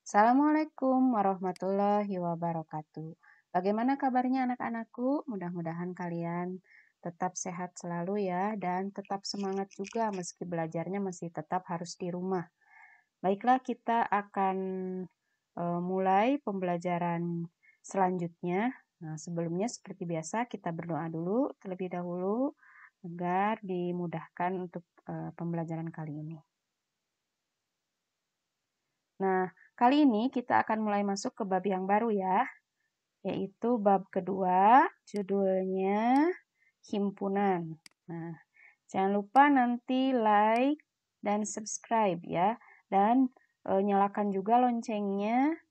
Assalamualaikum warahmatullahi wabarakatuh. Bagaimana kabarnya anak-anakku? Mudah-mudahan kalian tetap sehat selalu ya dan tetap semangat juga meski belajarnya masih tetap harus di rumah. Baiklah, kita akan mulai pembelajaran selanjutnya. Nah, sebelumnya seperti biasa kita berdoa dulu terlebih dahulu agar dimudahkan untuk pembelajaran kali ini. Nah, kali ini kita akan mulai masuk ke bab yang baru ya, yaitu bab kedua, judulnya himpunan. Nah, jangan lupa nanti like dan subscribe ya, dan nyalakan juga loncengnya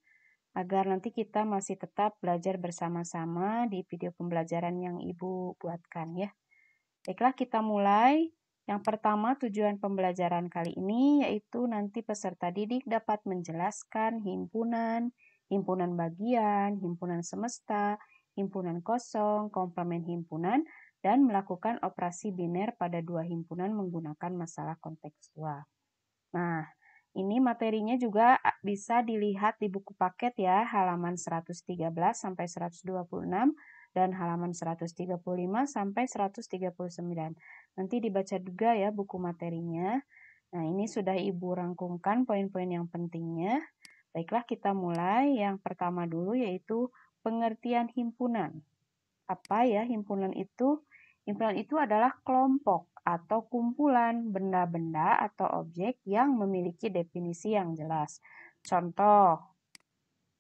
agar nanti kita masih tetap belajar bersama-sama di video pembelajaran yang Ibu buatkan ya. Baiklah, kita mulai. Yang pertama, tujuan pembelajaran kali ini yaitu nanti peserta didik dapat menjelaskan himpunan, himpunan bagian, himpunan semesta, himpunan kosong, komplement himpunan, dan melakukan operasi biner pada dua himpunan menggunakan masalah kontekstual. Nah, ini materinya juga bisa dilihat di buku paket ya, halaman 113 sampai 126 dan halaman 135 sampai 139. Nanti dibaca juga ya buku materinya. Nah, ini sudah Ibu rangkumkan poin-poin yang pentingnya. Baiklah, kita mulai. Yang pertama dulu yaitu pengertian himpunan. Apa ya himpunan itu? Himpunan itu adalah kelompok atau kumpulan benda-benda atau objek yang memiliki definisi yang jelas. Contoh,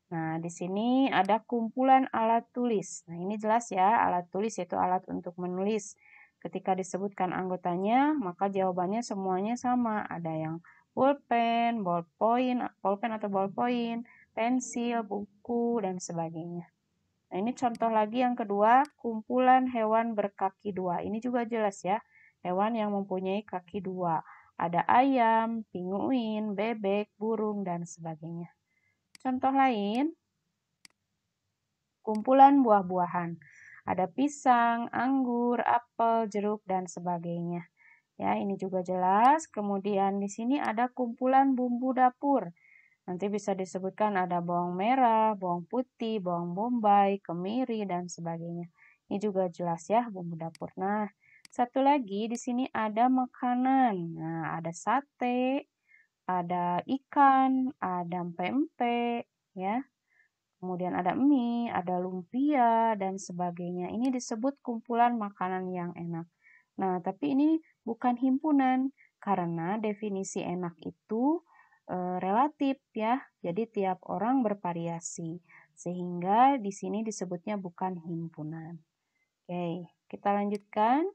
nah di sini ada kumpulan alat tulis. Nah ini jelas ya, alat tulis yaitu alat untuk menulis. Ketika disebutkan anggotanya, maka jawabannya semuanya sama. Ada yang pulpen, pulpen atau ballpoint, pensil, buku, dan sebagainya. Nah, ini contoh lagi yang kedua, kumpulan hewan berkaki dua. Ini juga jelas ya, hewan yang mempunyai kaki dua. Ada ayam, pinguin, bebek, burung, dan sebagainya. Contoh lain, kumpulan buah-buahan. Ada pisang, anggur, apel, jeruk, dan sebagainya. Ya, ini juga jelas. Kemudian di sini ada kumpulan bumbu dapur. Nanti bisa disebutkan ada bawang merah, bawang putih, bawang bombay, kemiri, dan sebagainya. Ini juga jelas ya bumbu dapur. Nah, satu lagi di sini ada makanan. Nah, ada sate, ada ikan, ada pempek, ya. Kemudian ada mie, ada lumpia, dan sebagainya. Ini disebut kumpulan makanan yang enak. Nah, tapi ini bukan himpunan karena definisi enak itu relatif ya. Jadi tiap orang bervariasi. Sehingga di sini disebutnya bukan himpunan. Oke, kita lanjutkan.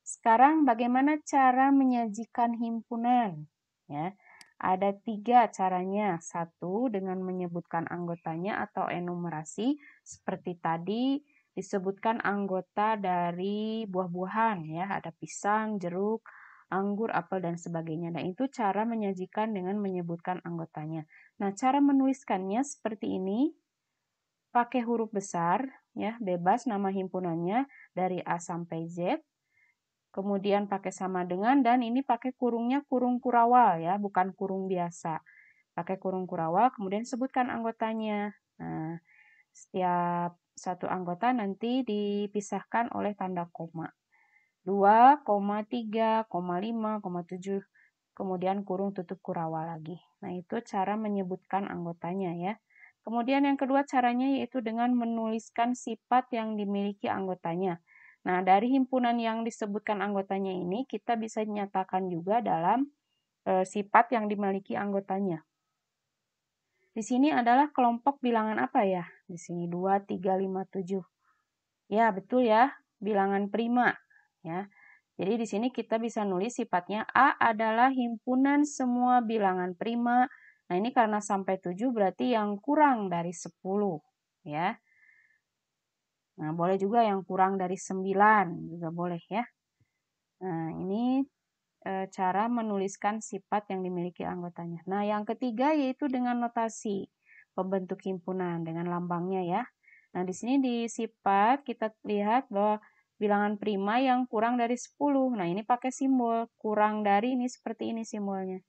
Sekarang bagaimana cara menyajikan himpunan? Ya, ada 3 caranya. Satu, dengan menyebutkan anggotanya atau enumerasi. Seperti tadi disebutkan anggota dari buah-buahan ya, ada pisang, jeruk, anggur, apel, dan sebagainya. Nah, itu cara menyajikan dengan menyebutkan anggotanya. Nah, cara menuliskannya seperti ini. Pakai huruf besar, ya, bebas nama himpunannya dari A sampai Z. Kemudian pakai sama dengan, dan ini pakai kurungnya kurung kurawal ya, bukan kurung biasa. Pakai kurung kurawal, kemudian sebutkan anggotanya. Nah, setiap satu anggota nanti dipisahkan oleh tanda koma. 2, 3, 5, 7, kemudian kurung tutup kurawal lagi. Nah, itu cara menyebutkan anggotanya ya. Kemudian yang kedua caranya yaitu dengan menuliskan sifat yang dimiliki anggotanya. Nah, dari himpunan yang disebutkan anggotanya ini, kita bisa nyatakan juga dalam sifat yang dimiliki anggotanya. Di sini adalah kelompok bilangan apa ya? Di sini 2, 3, 5, 7. Ya, betul ya, bilangan prima. Ya. Jadi di sini kita bisa nulis sifatnya A adalah himpunan semua bilangan prima. Nah, ini karena sampai 7 berarti yang kurang dari 10. Ya. Nah, boleh juga yang kurang dari 9, juga boleh ya. Nah, ini cara menuliskan sifat yang dimiliki anggotanya. Nah, yang ketiga yaitu dengan notasi pembentuk himpunan dengan lambangnya ya. Nah, di sini di sifat kita lihat bahwa bilangan prima yang kurang dari 10. Nah, ini pakai simbol kurang dari, ini seperti ini simbolnya.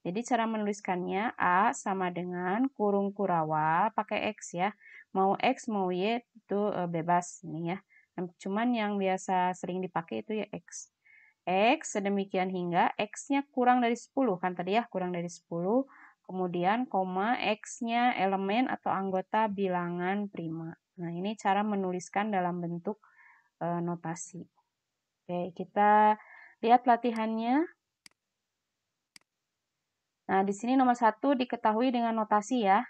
Jadi cara menuliskannya A sama dengan kurung Kurawa pakai X ya. Mau X mau Y itu bebas ini ya. Cuman yang biasa sering dipakai itu ya X. X sedemikian hingga X-nya kurang dari 10 kan tadi ya, kurang dari 10. Kemudian koma X-nya elemen atau anggota bilangan prima. Nah, ini cara menuliskan dalam bentuk notasi. Oke, kita lihat latihannya. Nah, di sini nomor 1 diketahui dengan notasi ya.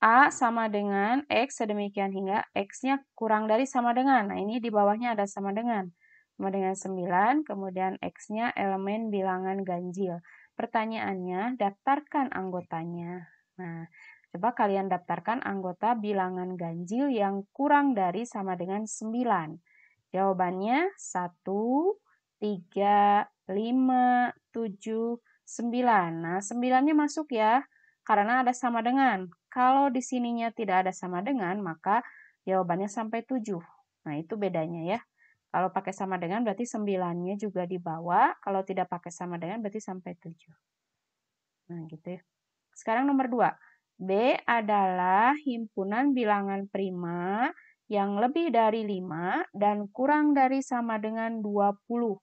A sama dengan X sedemikian hingga X-nya kurang dari sama dengan. Nah, ini di bawahnya ada sama dengan. Sama dengan 9, kemudian X-nya elemen bilangan ganjil. Pertanyaannya, daftarkan anggotanya. Nah, coba kalian daftarkan anggota bilangan ganjil yang kurang dari sama dengan 9. Jawabannya 1, 3, 5, 7, 9. Nah, 9-nya masuk ya, karena ada sama dengan. Kalau di sininya tidak ada sama dengan, maka jawabannya sampai 7. Nah, itu bedanya ya. Kalau pakai sama dengan berarti 9-nya juga dibawa. Kalau tidak pakai sama dengan berarti sampai 7. Nah, gitu ya. Sekarang nomor 2. B adalah himpunan bilangan prima yang lebih dari 5 dan kurang dari sama dengan 20.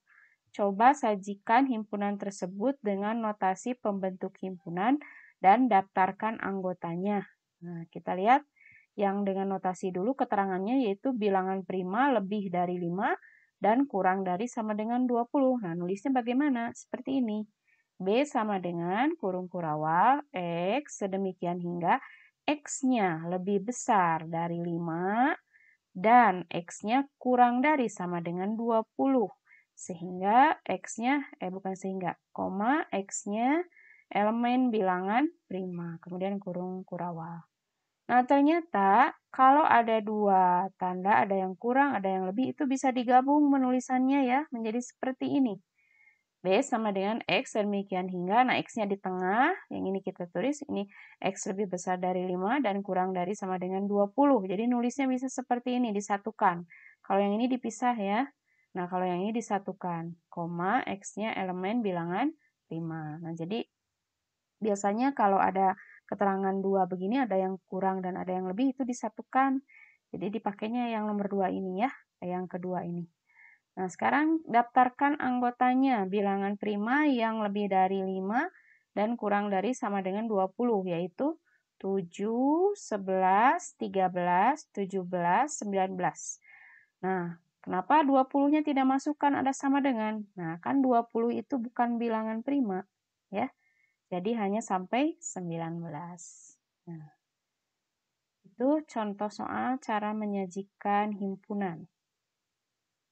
Coba sajikan himpunan tersebut dengan notasi pembentuk himpunan dan daftarkan anggotanya. Nah, kita lihat yang dengan notasi dulu keterangannya yaitu bilangan prima lebih dari 5 dan kurang dari sama dengan 20. Nah, nulisnya bagaimana? Seperti ini. B sama dengan kurung Kurawa X sedemikian hingga X-nya lebih besar dari 5 dan X-nya kurang dari sama dengan 20. Sehingga X-nya, bukan sehingga, koma X-nya elemen bilangan prima. Kemudian kurung Kurawa. Nah, ternyata kalau ada dua tanda, ada yang kurang, ada yang lebih, itu bisa digabung menulisannya ya, menjadi seperti ini. B sama dengan X demikian hingga, nah X-nya di tengah, yang ini kita tulis, ini X lebih besar dari 5 dan kurang dari sama dengan 20. Jadi nulisnya bisa seperti ini, disatukan. Kalau yang ini dipisah ya. Nah, kalau yang ini disatukan, koma X-nya elemen bilangan 5. Nah, jadi biasanya kalau ada keterangan 2 begini, ada yang kurang dan ada yang lebih, itu disatukan. Jadi dipakainya yang nomor 2 ini ya, yang kedua ini. Nah, sekarang daftarkan anggotanya, bilangan prima yang lebih dari 5 dan kurang dari sama dengan 20, yaitu 7, 11, 13, 17, 19. Nah, kenapa 20-nya tidak masukkan ada sama dengan? Nah, kan 20 itu bukan bilangan prima, ya. Jadi hanya sampai 19. Nah, itu contoh soal cara menyajikan himpunan.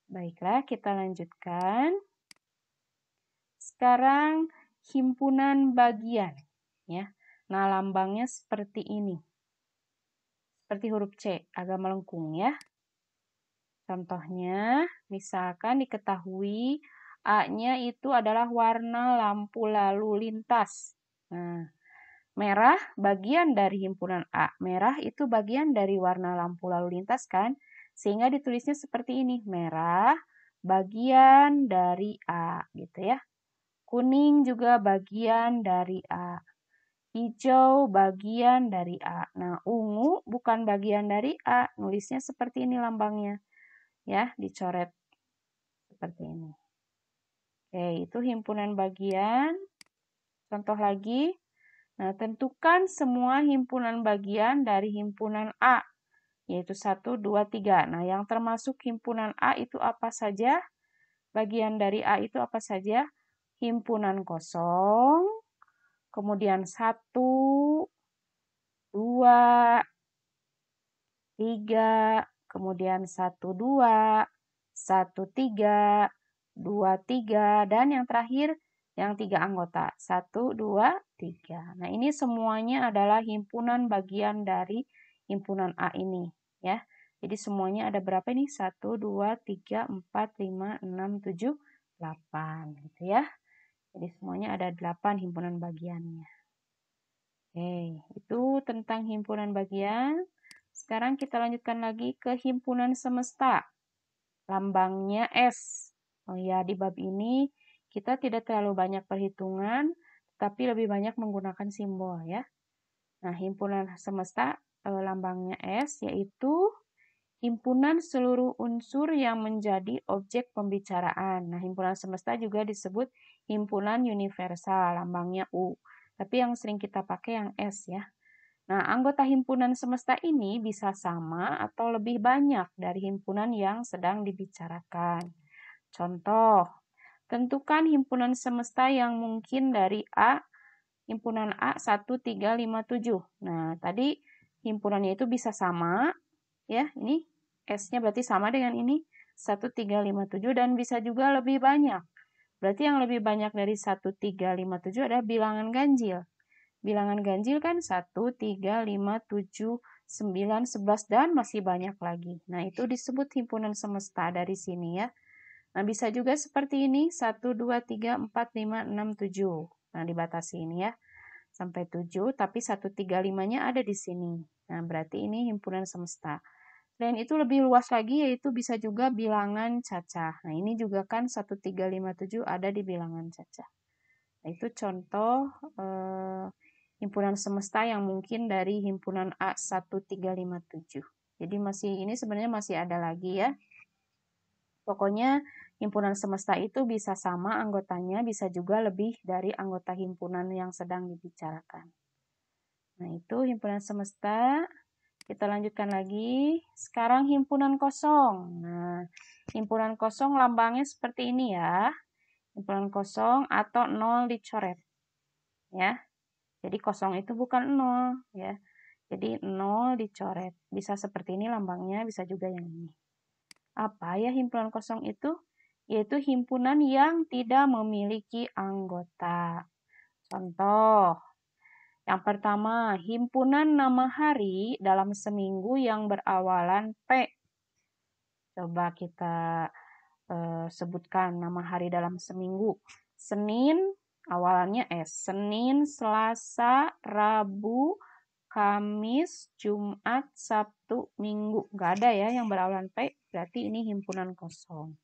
Baiklah, kita lanjutkan. Sekarang himpunan bagian ya. Nah, lambangnya seperti ini. Seperti huruf C, agak melengkung ya. Contohnya, misalkan diketahui A-nya itu adalah warna lampu lalu lintas. Nah, merah bagian dari himpunan A. Merah itu bagian dari warna lampu lalu lintas kan? Sehingga ditulisnya seperti ini. Merah bagian dari A gitu ya. Kuning juga bagian dari A. Hijau bagian dari A. Nah, ungu bukan bagian dari A. Nulisnya seperti ini lambangnya. Ya, dicoret seperti ini. Oke, itu himpunan bagian. Contoh lagi. Nah, tentukan semua himpunan bagian dari himpunan A. Yaitu 1, 2, 3. Nah, yang termasuk himpunan A itu apa saja? Bagian dari A itu apa saja? Himpunan kosong, kemudian 1, 2, 3, kemudian 1, 2, 1, 3, 2, 3, dan yang terakhir yang 3 anggota. 1, 2, 3. Nah, ini semuanya adalah himpunan bagian dari himpunan A ini. Ya. Jadi semuanya ada berapa ini? 1, 2, 3, 4, 5, 6, 7, 8. Gitu ya. Jadi semuanya ada 8 himpunan bagiannya. Oke, itu tentang himpunan bagian. Sekarang kita lanjutkan lagi ke himpunan semesta. Lambangnya S. Oh ya, di bab ini kita tidak terlalu banyak perhitungan, tapi lebih banyak menggunakan simbol ya. Nah, himpunan semesta lambangnya S yaitu himpunan seluruh unsur yang menjadi objek pembicaraan. Nah, himpunan semesta juga disebut himpunan universal, lambangnya U. Tapi yang sering kita pakai yang S ya. Nah, anggota himpunan semesta ini bisa sama atau lebih banyak dari himpunan yang sedang dibicarakan. Contoh, tentukan himpunan semesta yang mungkin dari A, himpunan A 1357. Nah, tadi himpunannya itu bisa sama, ya, ini S-nya berarti sama dengan ini, 1357, dan bisa juga lebih banyak. Berarti yang lebih banyak dari 1357 adalah bilangan ganjil. Bilangan ganjil kan 1, 3, 5, 7, 9, 11, dan masih banyak lagi. Nah, itu disebut himpunan semesta dari sini ya. Nah, bisa juga seperti ini, 1, 2, 3, 4, 5, 6, 7. Nah, dibatasi ini ya, sampai 7, tapi 135-nya ada di sini. Nah, berarti ini himpunan semesta. Selain itu lebih luas lagi, yaitu bisa juga bilangan cacah. Nah, ini juga kan 1357 ada di bilangan cacah. Nah, itu contoh himpunan semesta yang mungkin dari himpunan A1357. Jadi ini sebenarnya masih ada lagi ya. Pokoknya himpunan semesta itu bisa sama anggotanya, bisa juga lebih dari anggota himpunan yang sedang dibicarakan. Nah, itu himpunan semesta. Kita lanjutkan lagi. Sekarang himpunan kosong. Nah, himpunan kosong lambangnya seperti ini ya. Himpunan kosong atau 0 dicoret. Ya. Jadi kosong itu bukan 0 ya. Jadi 0 dicoret. Bisa seperti ini lambangnya, bisa juga yang ini. Apa ya himpunan kosong itu? Yaitu himpunan yang tidak memiliki anggota. Contoh, yang pertama, himpunan nama hari dalam seminggu yang berawalan P. Coba kita sebutkan nama hari dalam seminggu. Senin, awalannya S. Senin, Selasa, Rabu, Kamis, Jumat, Sabtu, Minggu. Nggak ada ya yang berawalan P, berarti ini himpunan kosong.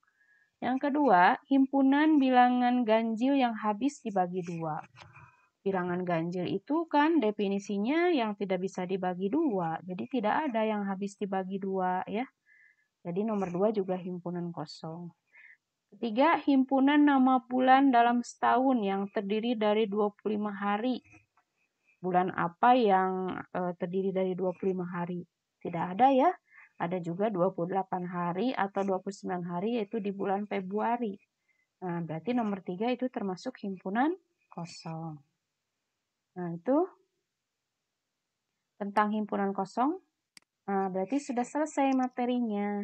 Yang kedua, himpunan bilangan ganjil yang habis dibagi dua. Bilangan ganjil itu kan definisinya yang tidak bisa dibagi dua. Jadi tidak ada yang habis dibagi dua ya. Jadi nomor 2 juga himpunan kosong. Ketiga, himpunan nama bulan dalam setahun yang terdiri dari 25 hari. Bulan apa yang terdiri dari 25 hari? Tidak ada ya. Ada juga 28 hari atau 29 hari yaitu di bulan Februari. Nah, berarti nomor 3 itu termasuk himpunan kosong. Nah, itu tentang himpunan kosong. Nah, berarti sudah selesai materinya.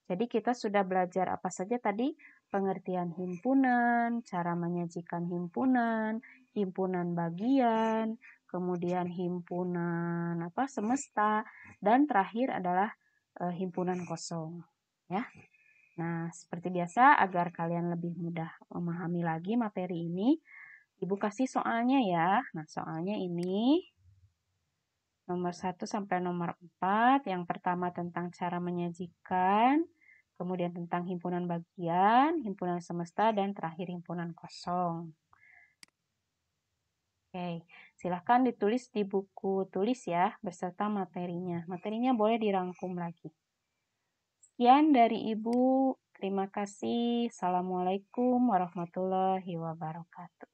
Jadi kita sudah belajar apa saja tadi? Pengertian himpunan, cara menyajikan himpunan, himpunan bagian, kemudian himpunan semesta, dan terakhir adalah himpunan kosong. Ya. Nah, seperti biasa agar kalian lebih mudah memahami lagi materi ini, Ibu kasih soalnya ya. Nah, soalnya ini nomor 1 sampai nomor 4. Yang pertama tentang cara menyajikan, kemudian tentang himpunan bagian, himpunan semesta, dan terakhir himpunan kosong. Oke, silahkan ditulis di buku tulis ya, beserta materinya. Materinya boleh dirangkum lagi. Sekian dari Ibu. Terima kasih. Assalamualaikum warahmatullahi wabarakatuh.